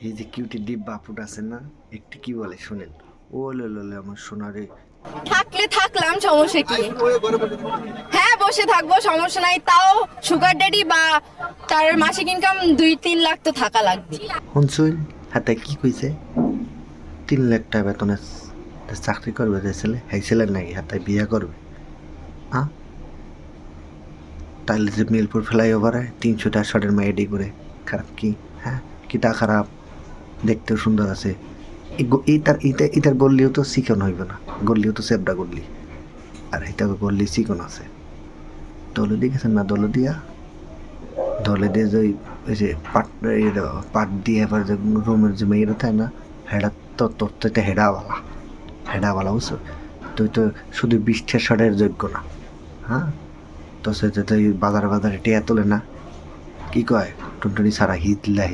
এই যে cutie deep বাপুটা আছে না, একটু কি বলে শোনেন। ও লে আমার সোনারে। থাকলে থাকলাম, সমস্যা কি? হ্যাঁ, বসে থাকবো, সমস্যা নাই। তাও সুগার ড্যাডি বা তার মাসিক ইনকাম 2-3 লাখ তো থাকা লাগবে। শুনছুন হাতে কি কইছে? 3 লাখ টাকা বেতনে চাকরি করবে যে ছেলে, এই ছেলে নাকি হাতে বিয়ে করবে? হ্যাঁ, তাইলে যে মিরপুর ফ্লাইওভারে 300টা শটের মেয়েডি করে খারাপ কি? হ্যাঁ, কিটা খারাপ? দেখতেও সুন্দর আছে। ইতার গল্লিও তো চিকন হইবে না, গল্লিও তো চেবড়া গল্লি, আর এটা গল্লি চিকন আছে। দলে দেখেছেন না? দলে দিয়া দলে দিয়ে যে ওই যে পাট দিয়ে এবার যে রুমের যে মেয়েরা থাকে না, হেডা তো তোর তো এটা হেডাওয়ালা বুঝছো? তুই তো শুধু 20টা শটের যোগ্য না। হ্যাঁ, তো সে তো বাজারে টিয়া তোলে না, কি কয় টুনটুনি সারা হিতলা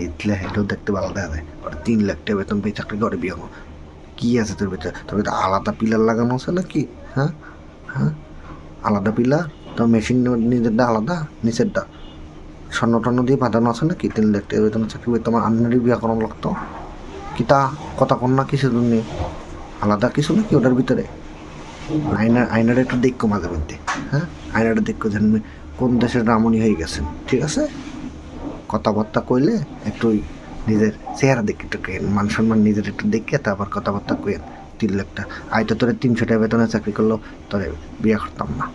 হেঁটেও দেখতে ভালো দেখা যায়। ওর 3 লাখ টাকা বেতন পেয়ে চাকরি করে বিয়ে হবো। কি আছে তোর ভিতরে? তোর ভিতরে আলাদা পিলার লাগানো আছে নাকি? হ্যাঁ, হ্যাঁ, আলাদা পিলার? তোর মেশিন নিজেরটা আলাদা, নিচেরটা স্বর্ণ টর্ণ দিয়ে বাঁধানো আছে নাকি? 3 লাখ টাকা বেতন চাকরি পেয়ে তোমার আন্নারই বিয়ে করানো লাগতো। কি তা কথা কন না কিছু নেই, আলাদা কিছু নাকি ওটার ভিতরে? আয়নার একটু দেখো মাঝে মধ্যে। হ্যাঁ, আয়নাটা দেখো যেন কোন দেশের রামণী হয়ে গেছেন। ঠিক আছে, কথাবার্তা কইলে একটু নিজের চেহারা দেখে, একটু মান সম্মান নিজের একটু দেখে তারপর কথাবার্তা কইেন। 3 লাখ টাকা আয় তো তোরে 300 টাকা বেতনে চাকরি করলো, তোরে বিয়ে করতাম না।